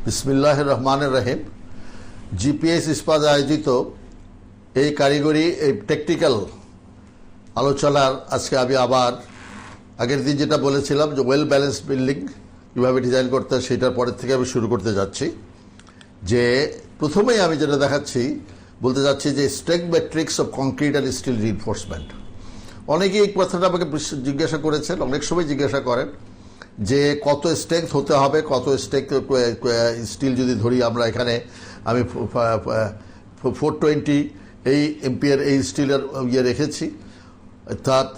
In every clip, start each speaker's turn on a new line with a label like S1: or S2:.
S1: বিসমিল্লাহির রহমানির রহিম। জিপিএস ইস্পাত আয়োজিত এই কারিগরি এই টেকনিক্যাল আলোচনার আজকে আমি আবার আগের দিন যেটা বলেছিলাম যে ওয়েল ব্যালেন্স বিল্ডিং কীভাবে ডিজাইন করতে হয় সেটার পরের থেকে আমি শুরু করতে যাচ্ছি। যে প্রথমেই আমি যেটা বলতে যাচ্ছি যে strength matrix of concrete and steel reinforcement. অনেকেই এই কথাটা আমাকে জিজ্ঞাসা করেছেন, অনেক সময় জিজ্ঞাসা করেন যে কত স্ট্রেংথ হতে হবে, কত স্ট্রেংথ স্টিল যদি ধরি আমরা এখানে আমি 420 এই এমপিয়ার এই স্টিলের ইয়ে রেখেছি, অর্থাৎ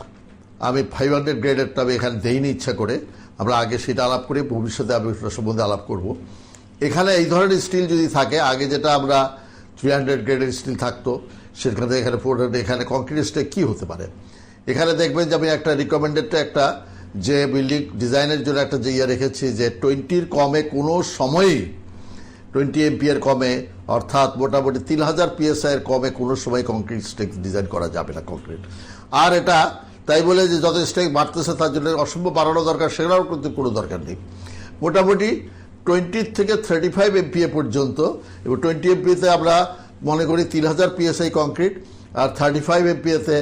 S1: আমি 500 গ্রেডেরটা আমি এখানে দেইনি ইচ্ছা করে। আমরা আগে সেটা আলাপ করি, ভবিষ্যতে আমি ওটা সম্বন্ধে আলাপ করব। এখানে এই ধরনের স্টিল যদি থাকে, আগে যেটা আমরা 300 গ্রেডের স্টিল থাকতো সেখানে এখানে 400, এখানে কংক্রিট স্ট্রেক কী হতে পারে। এখানে দেখবেন যে আমি একটা রিকমেন্ডেডটা একটা যে বিল্ডিং ডিজাইনের জন্য একটা যে ইয়ে রেখেছি যে 20-র কমে কোনো সময়ই 20 এমপিয়ার কমে, অর্থাৎ মোটামুটি 3000 PSI এর কমে কোনো সময় কংক্রিট স্ট্রেক ডিজাইন করা যাবে না কংক্রিট। আর এটা তাই বলে যে যত স্ট্রেক বাড়তেছে তার জন্য অসম্ভব বাড়ানো দরকার, সেগুলোও কিন্তু কোনো দরকার নেই। মোটামুটি 20 থেকে 35 MPa পর্যন্ত, এবং 20 MPaতে আমরা মনে করি 3000 PSI কংক্রিট, আর 35 MPaতে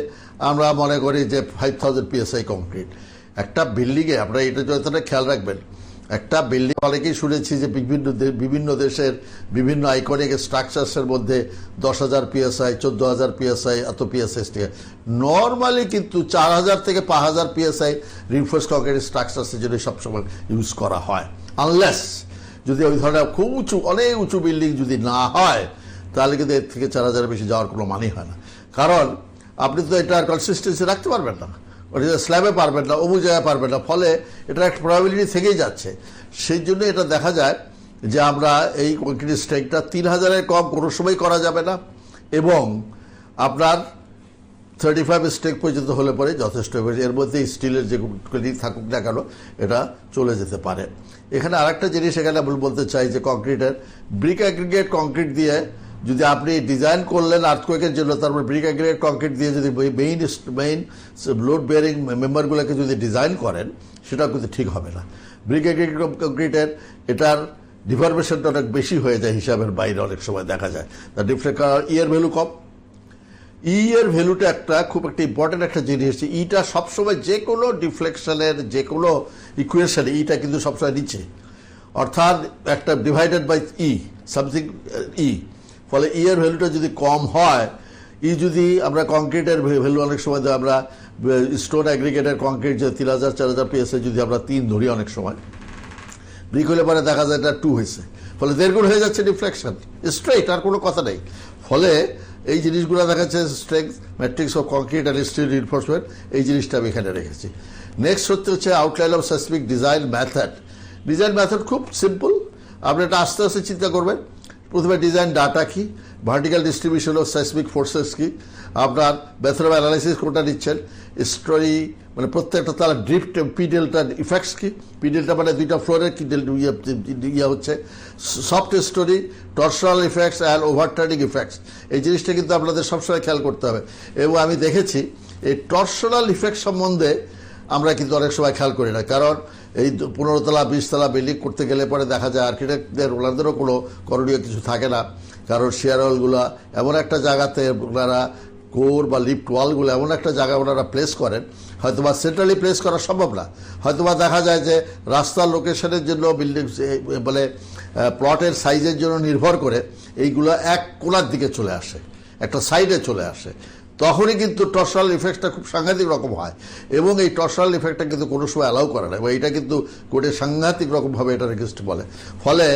S1: আমরা মনে করি যে 5000 PSI কংক্রিট। একটা বিল্ডিংয়ে আপনারা এটা যতটা খেয়াল রাখবেন, একটা বিল্ডিং অনেকেই শুনেছি যে বিভিন্ন দেশের বিভিন্ন আইকনিক স্ট্রাকচার্সের মধ্যে 10,000 PSI, 14,000 PSI, এত PSI নর্মালি কিন্তু 4,000 থেকে 5,000 PSI রিইনফোর্স কংক্রিট স্ট্রাকচার্সের জন্য সবসময় ইউজ করা হয়। আনলেস যদি ওই ধরনের খুব উঁচু অনেক উঁচু বিল্ডিং যদি না হয়, তাহলে কিন্তু এর থেকে 4,000 বেশি যাওয়ার কোনো মানেই হয় না। কারণ আপনি তো এটা কনসিস্টেন্সি রাখতে পারবেন না, ওটা স্ল্যাবে পারবেন না, অমুক জায়গায় পারবেন না, ফলে এটার একটা প্রবাবিলিটি থেকেই যাচ্ছে। সেই জন্য এটা দেখা যায় যে আমরা এই কংক্রিট স্ট্রেকটা 3,000-এর কম কোনো সময় করা যাবে না, এবং আপনার 35 স্ট্রেক পর্যন্ত হলে পরে যথেষ্ট। এর মধ্যে স্টিলের যে থাকুক না কেন এটা চলে যেতে পারে। এখানে আরেকটা জিনিস এখানে বলতে চাই যে কংক্রিটের ব্রিক অ্যাগ্রিগেট কংক্রিট দিয়ে যদি আপনি ডিজাইন করলেন আর্থকোয়েকের জন্য, তারপর ব্রিক অ্যাগ্রিগেট কংক্রিট দিয়ে যদি মেইন লোড বেয়ারিং মেম্বারগুলোকে যদি ডিজাইন করেন, সেটা কিন্তু ঠিক হবে না। ব্রিক অ্যাগ্রিগেট কংক্রিটের এটার ডিফরমেশনটা অনেক বেশি হয়ে যায়, হিসাবের বাইরে অনেক সময় দেখা যায়। তার ইয়ের ভ্যালু কম। এর ভ্যালুটা খুব একটা ইম্পর্টেন্ট একটা জিনিস। ইটা সবসময় যে কোনো ডিফ্লেকশনের যে কোনো ইকুয়েশনে ইটা কিন্তু সবসময় নিচে, অর্থাৎ একটা ডিভাইডেড বাই সামথিং ফলে এর ভ্যালুটা যদি কম হয়, যদি আমরা কংক্রিটের ভ্যালু অনেক সময় আমরা স্টোন অ্যাগ্রিগেটের কংক্রিট যে 3,000-4,000 PSI যদি আমরা 3 ধরি, অনেক সময় ব্রিক হলে পরে দেখা যায় এটা 2 হয়েছে, ফলে 1.5 গুণ হয়ে যাচ্ছে ডিফ্লেকশন স্ট্রেট, আর কোনো কথা নেই। ফলে এই জিনিসগুলো দেখাচ্ছে strength matrix of concrete and steel reinforcement, এই জিনিসটা আমি এখানে রেখেছি। নেক্সট হচ্ছে outline of seismic design method. Design method খুব সিম্পল, আপনি এটা আস্তে আস্তে চিন্তা করবেন। প্রথমে ডিজাইন ডাটা কি, vertical distribution of seismic forces কি, আপনার মেথড অফ অ্যানালাইসিস কোনটা নিচ্ছেন, স্টোরি মানে প্রত্যেকটা তার ড্রিফট পি ডেল্টা ইফেক্টস কি, পি ডেল্টা মানে দুইটা ফ্লোরের কি ইয়ে হচ্ছে, soft story, torsional effects and overturning effects. এই জিনিসটা কিন্তু আপনাদের সবসময় খেয়াল করতে হবে। এবং আমি দেখেছি এই টর্শনাল ইফেক্ট সম্বন্ধে আমরা কিন্তু অনেক সময় খেয়াল করি না, কারণ এই 15 তলা 20 তলা বিল্ডিং করতে গেলে পরে দেখা যায় আর্কিটেক্টদের ওনাদেরও কোনো করণীয় কিছু থাকে না। কারণ শেয়ার ওয়ালগুলো এমন একটা জায়গাতে ওনারা কোর বা লিফট ওয়ালগুলো এমন একটা জায়গায় ওনারা প্লেস করেন, হয়তোবা সেন্ট্রালি প্লেস করা সম্ভব না, হয়তোবা দেখা যায় যে রাস্তার লোকেশনের জন্য বিল্ডিং বলে প্লটের সাইজের জন্য নির্ভর করে এইগুলো এক কোণার দিকে চলে আসে, একটা সাইডে চলে আসে, তখনই কিন্তু টর্শনাল ইফেক্টটা খুব সাংঘাতিক রকম হয়। এবং এই টর্শনাল ইফেক্টটা কিন্তু কোনো সময় অ্যালাউ করে না, এবং এটা কিন্তু কোর্টে সাংঘাতিক রকমভাবে এটা রেজিস্ট বলে। ফলে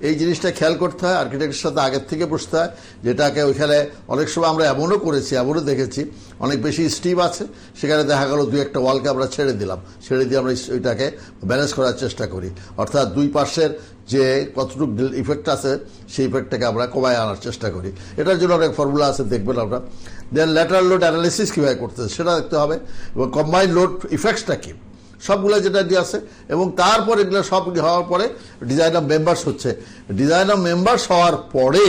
S1: এই জিনিসটা খেয়াল করতে হয়, আর্কিটেক্টের সাথে আগের থেকে বসতে হয়, যেটাকে ওইখানে অনেক সময় আমরা এমনও করেছি, এমনও দেখেছি অনেক বেশি স্টিভ আছে, সেখানে দেখা গেল 2-1 ওয়ালকে আমরা ছেড়ে দিয়ে আমরা ওইটাকে ব্যালেন্স করার চেষ্টা করি, অর্থাৎ দুই পাশের যে কতটুকু ইফেক্ট আছে সেই ইফেক্টটাকে আমরা কমায় আনার চেষ্টা করি। এটার জন্য অনেক ফর্মুলা আছে, দেখবেন আমরা। দেন ল্যাটারাল লোড অ্যানালিসিস কীভাবে করতে হয় সেটা দেখতে হবে, এবং কম্বাইন্ড লোড ইফেক্টসটা কী, সবগুলো যেটা দিয়ে আছে। এবং তারপর এগুলো সব হওয়ার পরে ডিজাইন অফ মেম্বার্স হচ্ছে। ডিজাইন অফ মেম্বার্স হওয়ার পরে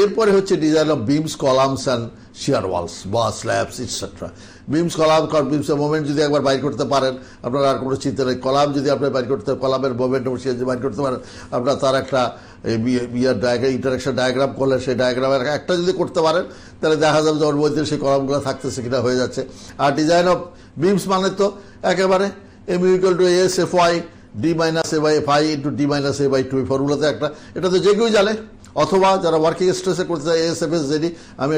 S1: এরপরে হচ্ছে design of beams, columns and shear walls বা স্ল্যাবস ইটসেট্রা। বিমস কলাম বিমসের মোমেন্ট যদি একবার বাইর করতে পারেন আপনার আর কোনো চিন্তা নেই। কলাম যদি আপনি বাইর করতে কলামের মোমেন্ট যদি বাইর করতে পারেন আপনার তার একটা ইন্টারাকশন ডায়াগ্রাম করলে সেই ডায়াগ্রামের একটা যদি করতে পারেন তাহলে দেখা যাবে যে ওর মধ্যে সেই কলামগুলো থাকতেছে কিনা হয়ে যাচ্ছে। আর ডিজাইন অফ বিমস মানে তো একেবারে M equal to S F Y D minus A by F I into D minus A by 2 ফর্মুলাতে একটা, এটা তো যে কেউ জানে। অথবা যারা ওয়ার্কিং স্ট্রেসে করতে চায় এস এফ এস জেডি, আমি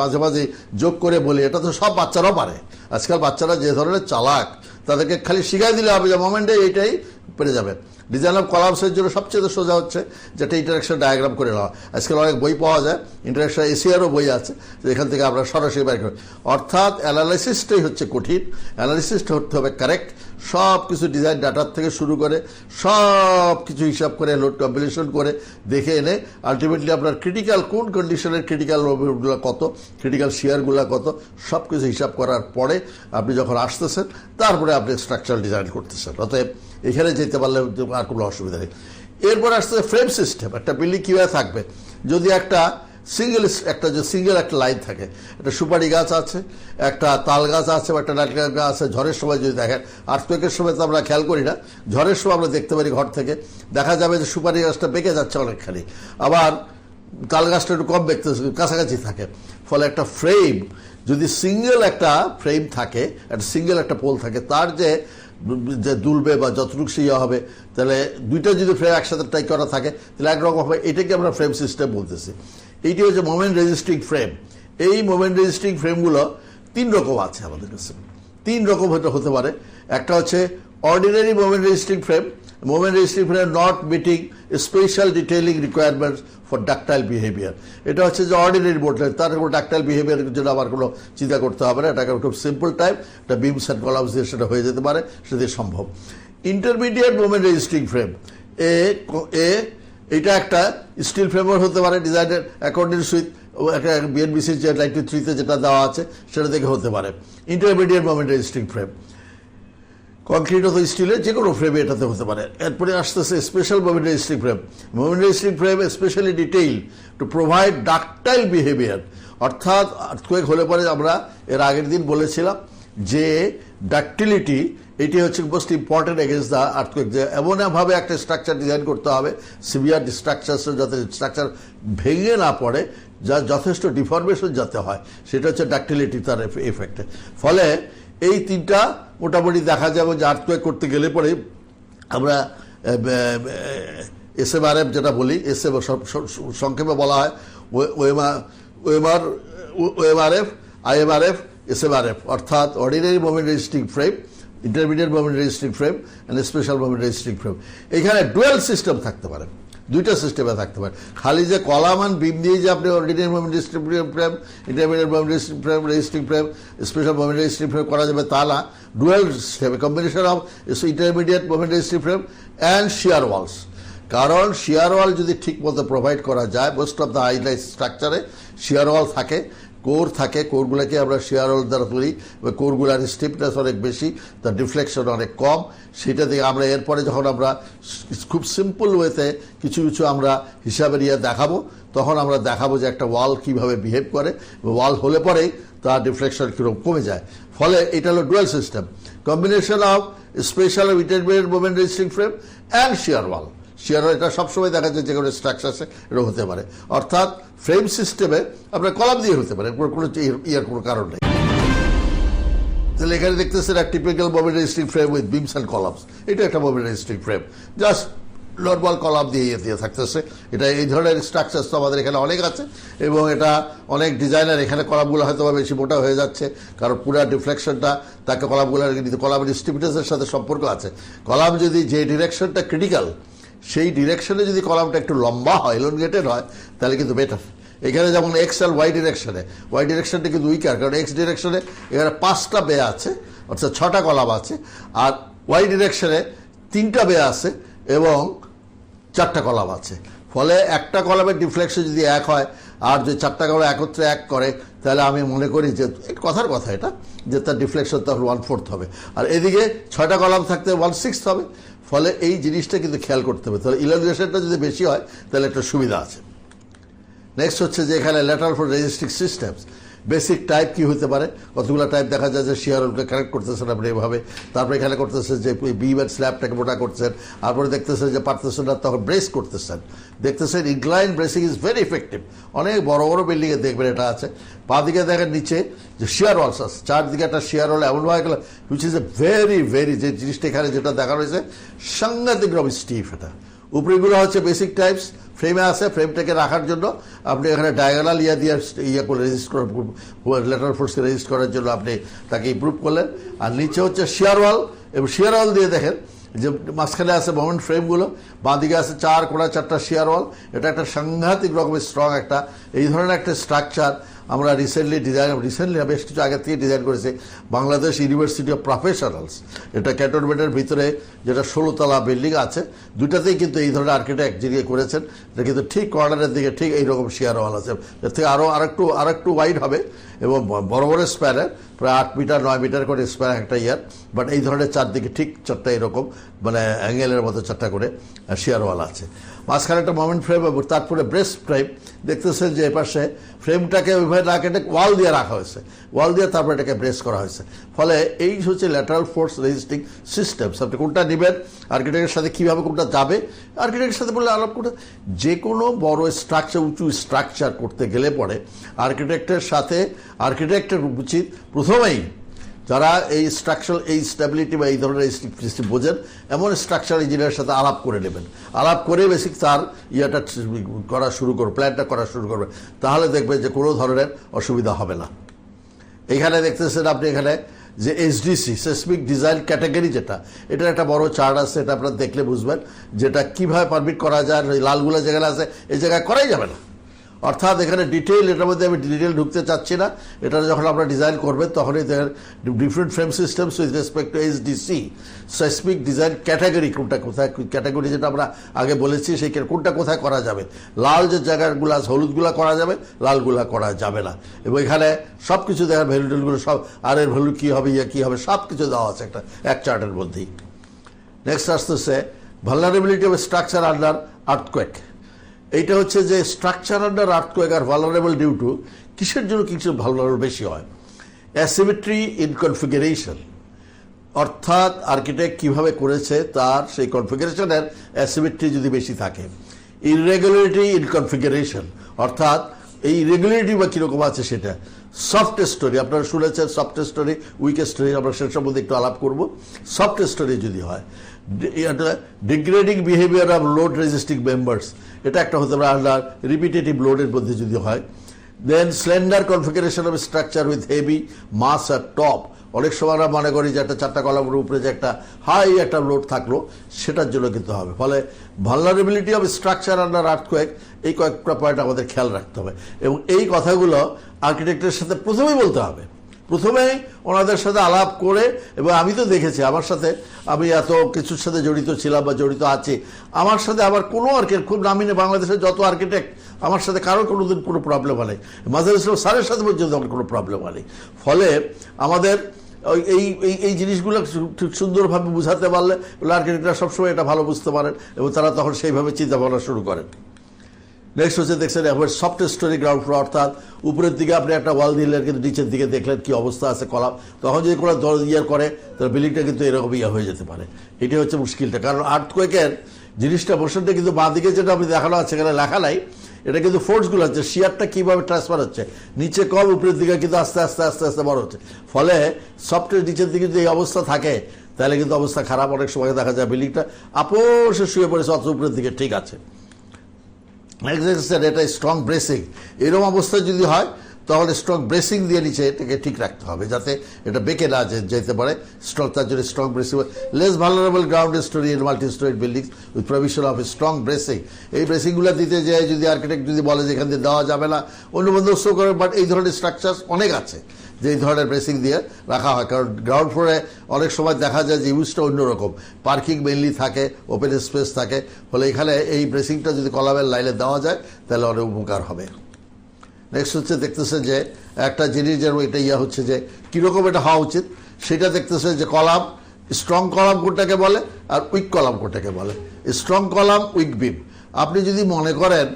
S1: মাঝে মাঝে যোগ করে বলি, এটা তো সব বাচ্চারাও পারে। আজকাল বাচ্চারা যে ধরনের চালাক, তাদেরকে খালি শিখাই দিলে হবে যে মোমেন্টে এইটাই পেরে যাবে। ডিজাইন অফ কলামসের জন্য সবচেয়ে সোজা হচ্ছে যেটা ইন্টারাকশন ডায়াগ্রাম করে নেওয়া। আজকাল অনেক বই পাওয়া যায়, ইন্টারাকশন এশিয়ারও বই আছে, এখান থেকে আমরা সরাসরি বাইর করি। অর্থাৎ অ্যানালাইসিসটাই হচ্ছে কঠিন, অ্যানালাইসিসটা হতে হবে কারেক্ট। সব কিছু ডিজাইন ডাটার থেকে শুরু করে সব কিছু হিসাব করে লোড কম্পিলেশন করে দেখে এনে আলটিমেটলি আপনার ক্রিটিক্যাল কোন কন্ডিশনের ক্রিটিক্যালগুলো কত, ক্রিটিক্যাল শেয়ারগুলো কত, সব কিছু হিসাব করার পরে আপনি যখন আসতেছেন তারপরে আপনি স্ট্রাকচারাল ডিজাইন করতেছেন। অতএব এখানে যেতে পারলে আর কোনো অসুবিধা নেই। এরপর আসছে ফ্রেম সিস্টেম। একটা বিল্ডিং কীভাবে থাকবে, যদি একটা সিঙ্গেল একটা লাইন থাকে, একটা সুপারি গাছ আছে, একটা তাল গাছ আছে বা একটা নারকেল গাছ আছে, ঝড়ের সময় যদি দেখেন, আর্থকুয়েকের সময় তো আমরা খেয়াল করি না, ঝড়ের সময় আমরা দেখতে পারি ঘর থেকে, দেখা যাবে যে সুপারি গাছটা বেঁকে যাচ্ছে অনেকখানি, আবার তাল গাছটা একটু কম বেঁকতে কাছাকাছি থাকে। ফলে একটা ফ্রেম যদি সিঙ্গেল একটা ফ্রেম থাকে, একটা সিঙ্গেল একটা পোল থাকে, তার যে দুলবে বা যতটুকু ইয়ে হবে, তাহলে দুইটা যদি ফ্রেম একসাথে টাই করা থাকে তাহলে একরকম হবে। এটাকে আমরা ফ্রেম সিস্টেম বলতেছি। এইটি হচ্ছে মোমেন্ট রেজিস্ট্রিং ফ্রেম। এই মোমেন্ট রেজিস্ট্রিং ফ্রেমগুলো 3 রকম আছে আমাদের কাছে। 3 রকম হতে পারে। একটা হচ্ছে ordinary moment resisting frame, moment resisting frame not meeting special detailing requirements for ductile behaviour. এটা হচ্ছে যে অর্ডিনারি বোর্ড, তার কোনো ডাকটাইল বিহেভিয়ারের জন্য আবার কোনো চিন্তা করতে হবে না, এটাকে খুব সিম্পল টাইপ, এটা বিমস অ্যান্ড কলামস দিয়ে সেটা হয়ে যেতে পারে, সেটা সম্ভব। ইন্টারমিডিয়েট মোমেন্ট রেজিস্ট্রিং ফ্রেম এটা একটা স্টিল ফ্রেমওয়ার্ক হতে পারে, ডিজাইনের অ্যাকর্ডিং উইথ বিএনবিসি 93-তে যেটা দেওয়া আছে সেটা দেখে হতে পারে। Intermediate moment resisting frame concrete অথবা স্টিলের যে কোনো ফ্রেমে এটাতে হতে পারে। এরপরে আসতেছে special moment resisting frame. Moment resisting frame specially detail to provide ductile behaviour. অর্থাৎ আর্থকুয়েক হলে পরে আমরা এর আগের দিন বলেছিলাম যে ডাকটিলিটি এটি হচ্ছে most important against the earthquake, যে এমনভাবে একটা স্ট্রাকচার ডিজাইন করতে হবে সিভিয়ার স্ট্রাকচার, যাতে স্ট্রাকচার ভেঙে না পড়ে, যা যথেষ্ট ডিফরমেশন যাতে হয়, সেটা হচ্ছে ডাকটিলিটি তার এফেক্টে। ফলে এই 3টা মোটামুটি দেখা যাবে যে আর্থকুয়েক করতে গেলে পরে আমরা এসএমআরএফ যেটা বলি, সংক্ষেপে বলা হয় ওএমআরএফ, আইএমআরএফ, এসএমআরএফ, অর্থাৎ ordinary moment resisting frame, intermediate moment resisting frame and special moment resisting frame. এখানে ডুয়েল সিস্টেম থাকতে পারে, 2টা সিস্টেমে থাকতে পারে। খালি যে কলাম অ্যান্ড বিম দিয়ে যে আপনি ordinary moment resisting frame, intermediate moment resisting frame, special moment resisting frame করা যাবে তা না, ডুয়েল সিস্টেমে combination of intermediate moment resisting frame and shear walls. কারণ শিয়ার ওয়াল যদি ঠিক মতো প্রোভাইড করা যায়, মোস্ট অফ দ্য হাইলাইট স্ট্রাকচারে শিয়ার ওয়াল থাকে, কোর থাকে, কোরগুলোকে আমরা শিয়ার ওয়াল দ্বারা তুলি, কোরগুলার স্টিফনেস অনেক বেশি, তার ডিফ্লেকশন অনেক কম। সেটা থেকে আমরা এরপরে যখন আমরা খুব সিম্পল ওয়েতে কিছু কিছু আমরা হিসাবে নিয়ে দেখাবো, তখন আমরা দেখাবো যে একটা ওয়াল কীভাবে বিহেভ করে, ওয়াল হলে পরেই তার ডিফ্লেকশন কীরকম কমে যায়। ফলে এটা হলো dual system, combination of special intermediate moment resisting frame and shear wall. Shear wall এটা সবসময় দেখা যায় যে কোনো স্ট্রাকচারে এটা হতে পারে। অর্থাৎ ফ্রেম সিস্টেমে আপনার কলাম দিয়ে হতে পারে, কোনো ইয়ার কোনো কারণ নেই। তাহলে এখানে দেখতেছেন এক typical moment resisting frame with beans and columns. এটা একটা moment resisting frame, just normal column দিয়ে থাকতেছে। এটা এই ধরনের স্ট্রাকচার তো আমাদের এখানে অনেক আছে, এবং এটা অনেক ডিজাইনার এখানে কলামগুলো হয়তো বেশি মোটা হয়ে যাচ্ছে, কারণ পুরো ডিফ্লেকশনটা তাকে কলামের স্টিফনেসের সাথে সম্পর্ক আছে। কলাম যদি যে ডিরেকশনটা ক্রিটিক্যাল, সেই ডিরেকশনে যদি কলামটা একটু লম্বা হয়, এলোনগেটেড হয়, তাহলে কিন্তু বেটার। এখানে যেমন এক্স আর ওয়াই ডিরেকশনটা কিন্তু উইকার, কারণ এক্স ডিরেকশনে এখানে 5টা বে আছে, অর্থাৎ 6টা কলাম আছে, আর ওয়াই ডিরেকশনে 3টা বে আছে এবং 4টা কলাম আছে। ফলে একটা কলামের ডিফ্লেকশন যদি 1 হয় আর যে 4টা কলাম একত্রে 1 করে, তাহলে আমি মনে করি যে কথার কথা এটা, যে তার ডিফ্লেকশন তখন 1/4 হবে, আর এদিকে 6টা কলাম থাকতে 1/6 হবে। ফলে এই জিনিসটা কিন্তু খেয়াল করতে হবে। তাহলে ইলাস্ট্রেশনটা যদি বেশি হয় তাহলে একটা সুবিধা আছে। নেক্সট হচ্ছে যে এখানে lateral for রেজিস্ট্রিং systems. Basic type কি হতে পারে, কতগুলো টাইপ দেখা যায় যে শিয়ার ওলকে কানেক্ট করতেছেন আপনি এভাবে, তারপরে এখানে করতেছেন যে বিম এর স্ল্যাবটাকে মোটা করছেন, তারপরে দেখতেছেন যে পারতেছেন না তখন ব্রেস করতেছেন, দেখতেছেন incline bracing is very effective. অনেক বড় বড় বিল্ডিংয়ে দেখবেন এটা আছে। পা দিকে দেখেন নিচে যে শিয়ার ওয়ালস আছে, চারদিকে একটা শিয়ার ওয়াল এমন হয়ে গেল which is a very very, যে জিনিসটা এখানে যেটা দেখা রয়েছে সাংঘাতিক রকম স্টিফ। এটা উপরেগুলো হচ্ছে বেসিক টাইপস, ফ্রেমে আছে, ফ্রেমটাকে রাখার জন্য আপনি এখানে ডায়াগোনাল ইয়ে করে রেজিস্ট করে ল্যাটারাল ফোর্সকে রেজিস্ট করার জন্য আপনি তাকে ইমপ্রুভ করলেন। আর নিচে হচ্ছে শিয়ার ওয়াল, এবং শিয়ার ওয়াল দিয়ে দেখেন যে মাঝখানে আছে মোমেন্ট ফ্রেমগুলো, বাঁ দিকে আছে 4 কোণা 4টা শিয়ার ওয়াল। এটা একটা সাংঘাতিক রকমের স্ট্রং একটা এই ধরনের একটা স্ট্রাকচার আমরা রিসেন্টলি বেশ কিছু আগে থেকে ডিজাইন করেছি বাংলাদেশ ইউনিভার্সিটি অফ প্রফেশনালস। এটা ক্যান্টনমেন্টের ভিতরে যেটা 16 তলা বিল্ডিং আছে, দুটাতেই কিন্তু এই ধরনের আর্কিটেক্ট যিনি করেছেন। এটা কিন্তু ঠিক কর্নারের দিকে ঠিক এইরকম শিয়ার ওয়াল আছে, এর থেকে আরেকটু ওয়াইড হবে এবং বড় বড় স্প্যানের প্রায় 8 মিটার 9 মিটার করে স্প্যান একটা ইয়ার, বাট এই ধরনের চারদিকে ঠিক 4টা এরকম মানে অ্যাঙ্গেলের মতো 4টা করে শিয়ার ওয়াল আছে। মাঝখানে একটা মোমেন্ট ফ্রেম এবং তারপরে ব্রেস্ট ফ্রেম দেখতেছেন যে এপাশে ফ্রেমটাকে ওইভাবে না কেটে ওয়াল দিয়ে রাখা হয়েছে, ওয়াল দিয়ে তারপরে এটাকে ব্রেস করা হয়েছে। ফলে এই হচ্ছে ল্যাটারাল ফোর্স রেজিস্টিং সিস্টেমস। আপনি কোনটা নেবেন, আর্কিটেক্টের সাথে কীভাবে কোনটা যাবে, আর্কিটেক্টের সাথে বললে আলাপ করতে, যে কোনো বড় স্ট্রাকচার উঁচু স্ট্রাকচার করতে গেলে পরে আর্কিটেক্টের সাথে আর্কিটেক্টের উচিত প্রথমেই যারা এই স্ট্রাকচার এই স্ট্যাবিলিটি বা এই ধরনের সিস্টেম বোঝেন এমন স্ট্রাকচার ইঞ্জিনিয়ারের সাথে আলাপ করে নেবেন, আলাপ করে বেসিক তার ইয়েটা করা শুরু করবে, প্ল্যানটা করা শুরু করবে, তাহলে দেখবেন যে কোনো ধরনের অসুবিধা হবে না। এইখানে দেখতেছেন আপনি এখানে যে এসডিসি সেসমিক ডিজাইন ক্যাটাগরি, যেটা এটার একটা বড় চার্ট আছে, এটা আপনারা দেখলে বুঝবেন যেটা কিভাবে পারমিট করা যায়। লালগুলো যেখানে আছে এই জায়গায় করাই যাবে না, অর্থাৎ এখানে ডিটেইল, এটার মধ্যে আমি ডিটেইল ঢুকতে চাচ্ছি না। এটা যখন আপনারা ডিজাইন করবেন তখনই different frame systems with respect to SDC seismic design category, কোনটা কোথায় ক্যাটাগরি যেটা আমরা আগে বলেছি সেই কোনটা কোথায় করা যাবে। লাল যে জায়গাগুলো আছে হলুদগুলা করা যাবে, লালগুলা করা যাবে না। এবং এখানে সব কিছু দেখেন ভ্যালুগুলো সব, আর এর ভ্যালু কী হবে, ইয়ে কী হবে, সব কিছু দেওয়া আছে এক চার্টের মধ্যেই। নেক্সট আসতেছে vulnerability of structure under earthquake. এইটা হচ্ছে যে স্ট্রাকচার আন্ডার আর্থকোয়েক আর ভালনারেবল ডিউ টু কিসের জন্য কিছু ভালনারেবল বেশি হয়, অ্যাসিমেট্রি ইন কনফিগারেশন, অর্থাৎ আর্কিটেক্ট কিভাবে করেছে তার সেই কনফিগারেশনের অ্যাসিমেট্রি যদি বেশি থাকে। ইররেগুলারিটি ইন কনফিগারেশন, অর্থাৎ এই ইরেগুলারিটি বা কীরকম আছে সেটা। সফট স্টোরি আপনারা শুনেছেন, সফট স্টোরি উইক স্টোরি, আমরা সে সম্বন্ধে একটু আলাপ করব। সফট স্টোরি যদি হয়, degrading behaviour of load resisting members, এটা একটা হতে পারে আন্ডার রিপিটেটিভ লোডের মধ্যে যদি হয়। Then slender configuration of structure with heavy mass at top, অনেক সময় আমরা মনে করি যে একটা 4টা কলামের উপরে যে একটা হাই একটা লোড থাকলো সেটার জন্য কিন্তু হবে। ফলে vulnerability of structure under earthquake, এই কয়েকটা পয়েন্ট আমাদের খেয়াল রাখতে হবে এবং এই কথাগুলো আর্কিটেক্টের সাথে প্রথমেই বলতে হবে, প্রথমেই ওনাদের সাথে আলাপ করে। এবং আমি তো দেখেছি আমার সাথে, আমি এত কিছুর সাথে জড়িত ছিলাম বা জড়িত আছি, আমার সাথে আবার কোনো আর্কিটেক্ট, খুব নামি না বাংলাদেশের যত আর্কিটেক্ট, আমার সাথে কারোর কোনোদিন কোনো প্রবলেম হয়নি, মাজার ইসলাম স্যারের সাথে পর্যন্ত আমার কোনো প্রবলেম হয়নি। ফলে আমাদের এই জিনিসগুলো ঠিক সুন্দরভাবে বুঝাতে পারলে আর্কিটেক্টরা সবসময় এটা ভালো বুঝতে পারেন এবং তারা তখন সেইভাবে চিন্তা ভাবনা শুরু করেন। নেক্সট হচ্ছে দেখছেন একবার সফট স্টোরি গ্রাউন্ড ফ্লোর, অর্থাৎ উপরের দিকে আপনি একটা ওয়াল দিলেন কিন্তু নিচের দিকে দেখলেন কি অবস্থা আছে কলাম, তখন যদি কোনো ইয়ার করে তাহলে বিল্ডিংটা কিন্তু এরকম ইয়ে হয়ে যেতে পারে। এটাই হচ্ছে মুশকিলটা, কারণ আর্থকোয়েকের জিনিসটা বসেনটা কিন্তু বাঁ দিকে যেটা আপনি দেখানো আছে সেখানে লেখা নাই, এটা কিন্তু ফোর্সগুলো হচ্ছে, শিয়ারটা কীভাবে ট্রান্সফার হচ্ছে, নিচে কম উপরের দিকে কিন্তু আস্তে আস্তে আস্তে আস্তে বড় হচ্ছে। ফলে সফটের নিচের দিকে যদি এই অবস্থা থাকে তাহলে কিন্তু অবস্থা খারাপ। অনেক সময় দেখা যায় বিল্ডিংটা আপোষে শুয়ে পড়েছে অত উপরের দিকে ঠিক আছে। এটা স্ট্রং ব্রেসিং, এরকম অবস্থা যদি হয় তাহলে স্ট্রং ব্রেসিং দিয়ে নিচে এটাকে ঠিক রাখতে হবে যাতে এটা বেঁকে না যেতে পারে। স্ট্রং, তার জন্য strong bracing, less vulnerable ground story in multi story buildings with provision of strong bracing. এই ব্রেসিংগুলো দিতে যায় যদি আর্কিটেক্ট যদি বলে যে এখান দিয়ে দেওয়া যাবে না, অন্য বন্দোবস্ত করে, বাট এই ধরনের স্ট্রাকচার অনেক আছে যে এই ধরনের ব্রেসিং দিয়ে রাখা হয়। কারণ গ্রাউন্ড ফ্লোরে অনেক সময় দেখা যায় যে ইউজটা অন্যরকম, পার্কিং মেনলি থাকে, ওপেন স্পেস থাকে, ফলে এখানে এই ব্রেসিংটা যদি কলামের লাইনে দেওয়া যায় তাহলে অনেক উপকার হবে। নেক্সট হচ্ছে দেখতেছে যে একটা জিনিস যেন এটা হচ্ছে যে কীরকম এটা হওয়া উচিত সেটা দেখতেছে যে কলাম, স্ট্রং কলাম কোনটাকে বলে আর উইক কলাম কোনটাকে বলে। স্ট্রং কলাম, উইক বিম। আপনি যদি মনে করেন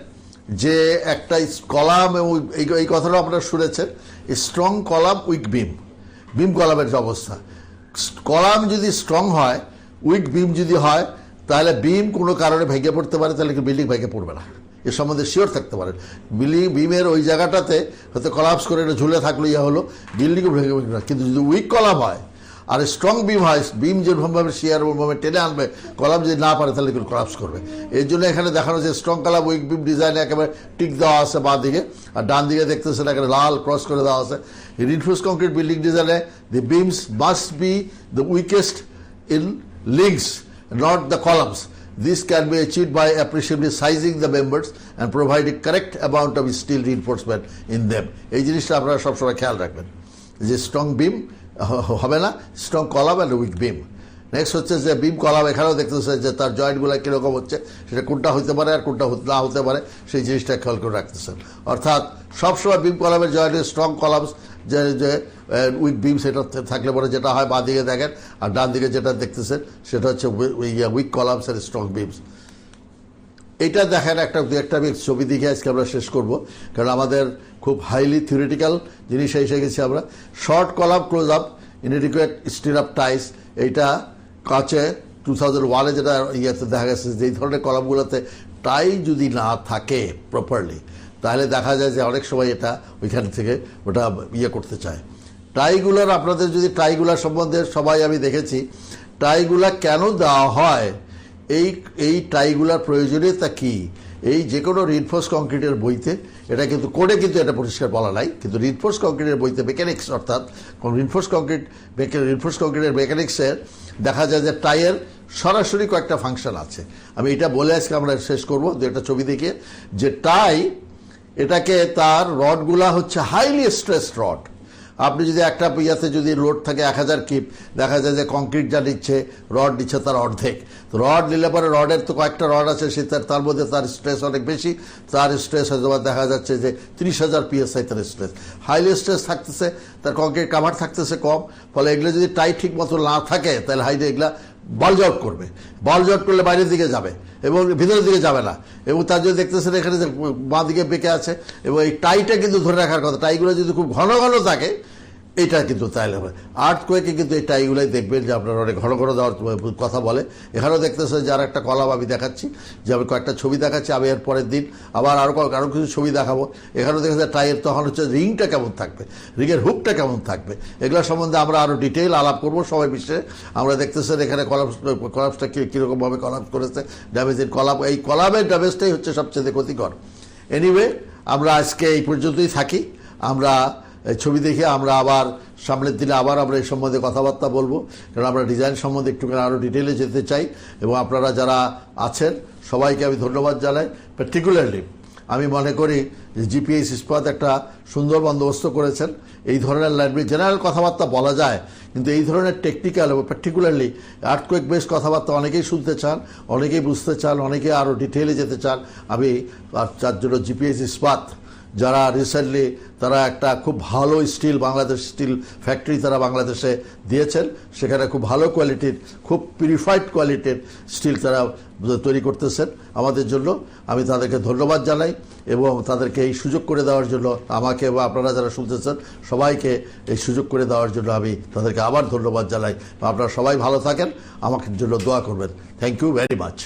S1: যে একটা কলাম, এবং এই কথাটা আপনারা শুনেছেন, স্ট্রং কলাম উইক বিম, বিম কলামের যে অবস্থা, কলাম যদি স্ট্রং হয়, উইক বিম যদি হয়, তাহলে বিম কোনো কারণে ভেঙে পড়তে পারে, তাহলে বিল্ডিং ভেঙে পড়বে না, এ সম্বন্ধে শিওর থাকতে পারেন। বিমের ওই জায়গাটাতে হয়তো কলাপস করে এটা ঝুলে থাকলো, ইয়ে হলো, বিল্ডিংও ভেঙে পড়বে না। কিন্তু যদি উইক কলাম হয় আর স্ট্রং বিম হয়, বিম যেভাবে শেয়ার ওভাবে টেনে আনবে, কলাম যদি না পারে তাহলে কলাপস করবে। এর জন্য এখানে দেখানো যে স্ট্রং কলাম উইক বিম ডিজাইনে একেবারে টিক দেওয়া আছে বাঁ দিকে, আর ডান দিকে দেখতেছেন এখানে লাল ক্রস করে দেওয়া আছে। রিইনফোর্সড কংক্রিট বিল্ডিং ডিজাইনে the beams must be the weakest in links, not the columns. This can be achieved by appreciably sizing the members and providing correct amount of steel reinforcement in them. এই জিনিসটা আপনারা সবসময় খেয়াল রাখবেন যে strong beam হবে না, strong column and weak beam. Next হচ্ছে যে বিম কলাম, এখানেও দেখতেছে যে তার জয়েন্টগুলো কীরকম হচ্ছে, সেটা কোনটা হতে পারে আর কোনটা না হতে পারে, সেই জিনিসটা খেয়াল করে রাখতেছেন। অর্থাৎ সবসময় বিম কলামের জয়েন্টে স্ট্রং কলামস যে উইক বিম সেটা থাকলে পরে যেটা হয় বাঁ দিকে দেখেন, আর ডান দিকে যেটা দেখতেছেন সেটা হচ্ছে উইক কলামস আর স্ট্রং বিমস। এইটা দেখেন একটা আমি ছবি দেখে আজকে আমরা শেষ করব, কারণ আমাদের খুব হাইলি থিওরিটিক্যাল জিনিস এসে গেছি আমরা। Short column close up inadequate steel up ties, এইটা কাছে 2001-এ যেটা ইয়েতে দেখা গেছে যে এই ধরনের কলামগুলোতে টাই যদি না থাকে প্রপারলি, তাহলে দেখা যায় যে অনেক সময় এটা ওইখান থেকে ওটা ইয়ে করতে চায়। টাইগুলার, আপনাদের যদি টাইগুলার সম্বন্ধে সবাই আমি দেখেছি, টাইগুলা কেন দেওয়া হয়, এই টাইগুলার প্রয়োজনীয়তা কি, এই যে কোনো রিইনফোর্স কংক্রিটের বইতে, এটা কিন্তু কোডে কিন্তু এটা পরিষ্কার বলা নাই, কিন্তু রিইনফোর্স কংক্রিটের বইতে মেকানিক্স, অর্থাৎ রিইনফোর্স কংক্রিটের মেকানিক্সের দেখা যায় যে টাইয়ের সরাসরি কয়েকটা ফাংশন আছে। আমি এটা বলে আজকে আমরা শেষ করবো দু একটা ছবি দেখে, যে টাই এটাকে তার রডগুলা হচ্ছে হাইলি স্ট্রেসড রড। আপনি যদি একটা ইয়াতে যদি লোড থাকে 1000 কিপ, দেখা যায় যে কংক্রিট যা নিচ্ছে, রড নিচ্ছে তার অর্ধেক। রড নিলে পরে রডের তো কয়েকটা রড আছে, সে তার মধ্যে তার স্ট্রেস অনেক বেশি, তার স্ট্রেস হয়তো দেখা যাচ্ছে যে 30,000 PSI তার স্ট্রেস, হাইলি স্ট্রেস থাকতেছে, তার কংক্রিট কাভার থাকতেছে কম, ফলে এগুলো যদি টাইট ঠিক মতো না থাকে তাহলে হাইলি এগুলা বলজ আউট করবে, বলজ আউট করলে বাইরের দিকে যাবে এবং ভিতরের দিকে যাবে না। এবং তার জন্য দেখতেছেন এখানে যে বাঁ দিকে বেঁকে আছে, এবং এই টাইটা কিন্তু ধরে রাখার কথা। টাইগুলো যদি খুব ঘন ঘন থাকে এটা কিন্তু তাইলে হবে। আর্থকোয়েকে কিন্তু এই টাইগুলোই দেখবেন যে আপনারা অনেক ঘন ঘন দেওয়ার কথা বলে। এখানেও দেখতেছেন যে আর একটা কলাম আমি দেখাচ্ছি, যে আমি কয়েকটা ছবি দেখাচ্ছি, আমি এর পরের দিন আবার আরও কিছু ছবি দেখাবো। এখানেও দেখেছে টাইয়ের তখন হচ্ছে রিংটা কেমন থাকবে, রিংয়ের হুকটা কেমন থাকবে, এগুলো সম্বন্ধে আমরা আরও ডিটেইল আলাপ করবো সবাই মিশে। আমরা দেখতেছেন এখানে কলাপসটা কীরকমভাবে কলাপস করেছে, ড্যামেজের এই কলামের ড্যামেজটাই হচ্ছে সবচেয়ে ক্ষতিকর। এনিওয়ে, আমরা আজকে এই পর্যন্তই থাকি। আমরা ছবি দেখে আমরা আবার সামনের দিনে আবার আমরা এই সম্বন্ধে কথাবার্তা বলবো, কারণ আমরা ডিজাইন সম্বন্ধে একটুখানি আরও ডিটেলে যেতে চাই। এবং আপনারা যারা আছেন সবাইকে আমি ধন্যবাদ জানাই। পার্টিকুলারলি আমি মনে করি যে জিপিএস ইস্পাত একটা সুন্দর বন্দোবস্ত করেছেন। এই ধরনের ল্যাঙ্গুয়েজ জেনারেল কথাবার্তা বলা যায়, কিন্তু এই ধরনের টেকনিক্যাল এবং পার্টিকুলারলি আর্থকোয়েক বেস কথাবার্তা অনেকেই শুনতে চান, অনেকেই বুঝতে চান, অনেকে আরও ডিটেলে যেতে চান। আমি তার জন্য জিপিএস ইস্পাত যারা রিসেন্টলি তারা একটা খুব ভালো স্টিল, বাংলাদেশ স্টিল ফ্যাক্টরি তারা বাংলাদেশে দিয়েছেন, সেখানে খুব ভালো কোয়ালিটির, খুব পিউরিফাইড কোয়ালিটির স্টিল তারা তৈরি করতেছেন আমাদের জন্য। আমি তাদেরকে ধন্যবাদ জানাই এবং তাদেরকে এই সুযোগ করে দেওয়ার জন্য, আমাকে বা আপনারা যারা শুনতেছেন সবাইকে এই সুযোগ করে দেওয়ার জন্য আমি তাদেরকে আবার ধন্যবাদ জানাই। আপনারা সবাই ভালো থাকেন, আমাকে জন্য দোয়া করবেন। Thank you very much.